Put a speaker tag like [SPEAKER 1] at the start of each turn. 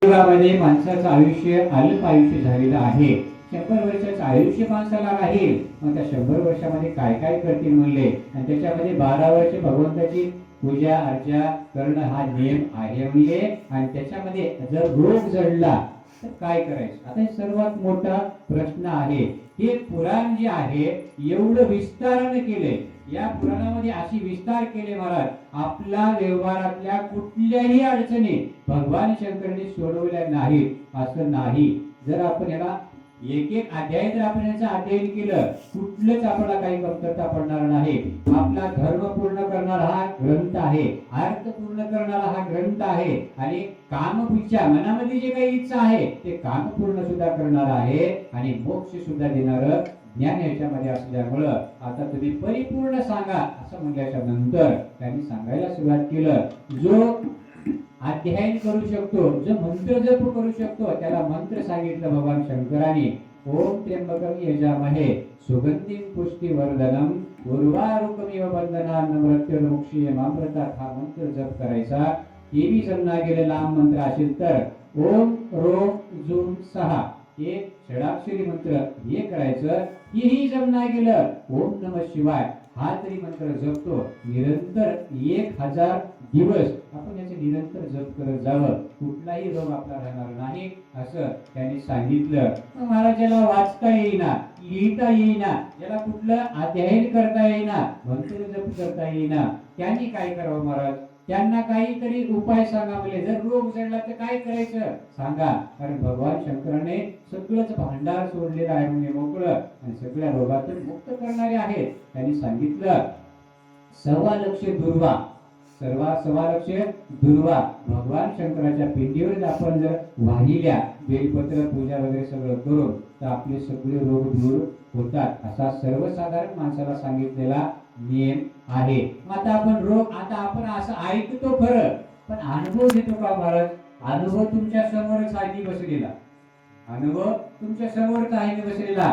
[SPEAKER 1] कलियुगामध्ये माणसाचं आयुष्य अल्प आयुष्य झालेलं आहे. 100 वर्षाचं आयुष्य माणसाला राहील, मग त्या 100 वर्षामध्ये काय काय करतील म्हणले. आणि त्याच्यामध्ये 12 वर्ष भगवंताची पूजा अर्चा करणं हा नियम आहे म्हणले. आणि त्याच्यामध्ये जर रोग जडला तर काय करायचं. आता सर्वात मोठा प्रश्न आहे. हे पुराण जे आहे एवढं विस्ताराने केले, या पुराणामध्ये अशी विस्तार केले महाराज, आपल्या व्यवहारातल्या कुठल्याही अडचणी भगवान शंकरांनी सोडवल्या नाहीत असं नाही. जर आपण याला एक एक अध्याय जर आपण याचं अध्ययन केलं, कुठलंच आपल्याला काही कमतरता पडणार नाही. आपला धर्म पूर्ण करणारा हा ग्रंथ आहे, अर्थ पूर्ण करणारा हा ग्रंथ आहे, आणि कामपिच्छा मनामध्ये जे काही इच्छा आहे ते काम पूर्ण सुद्धा करणार आहे, आणि मोक्ष सुद्धा देणार ज्ञान याच्यामध्ये असल्यामुळं आता तुम्ही परिपूर्ण सांगा असं म्हटल्याच्या नंतर त्यांनी सांगायला सुरुवात केलं. जो अध्ययन करू शकतो, जो मंत्र जप करू शकतो, त्याला मंत्र सांगितलं भगवान शंकराने. ओम त्र्यंबकम यजामहे सुगंधिं पुष्टिवर्धनम उर्वारुकमिव बंधनान् मृत्युर्मुक्षीयमामृतात् हा मंत्र जप करायचा. हे जमना गेले लांब मंत्र असेल तर ओम रोम झूम सहा हे षडाक्षरी मंत्र हे करायचं. हेही जमना गेलं ओम नमः शिवाय हा तरी मंत्र जपतो निरंतर 1000 दिवस आपण याचे निरंतर जप करत जावं, कुठलाही रोग आपला राहणार नाही असं त्यांनी सांगितलं. महाराजाला वाचता येईना, लिहिता येईना, याला कुठलं अध्ययन करता येईना, मंत्र जप करता येईना, त्यांनी काय करावं महाराज. त्यांना काहीतरी उपाय सांगा म्हणजे. जर रोग जडला तर काय करायचं सांगा, कारण भगवान शंकराने सगळंच भांडार सोडलेलं आहे म्हणजे मोकळं, आणि सगळ्या रोगातून मुक्त करणारे आहेत. त्यांनी सांगितलं 1.25 लक्ष दुर्वा, 1.25 लक्ष दुर्वा भगवान शंकराच्या पिंडीवर आपण जर वाहिल्या, बेलपत्र पूजा वगैरे सगळं करून, तर आपले सगळे रोग दूर होतात असा सर्वसाधारण माणसाला सांगितलेला नियम आहे. आता आपण रोग, आता आपण असं ऐकतो खरं, पण अनुभव घेतो का महाराज. अनुभव तुमच्या समोरच आहे बसलेला, अनुभव तुमच्या समोरच आहे बसलेला.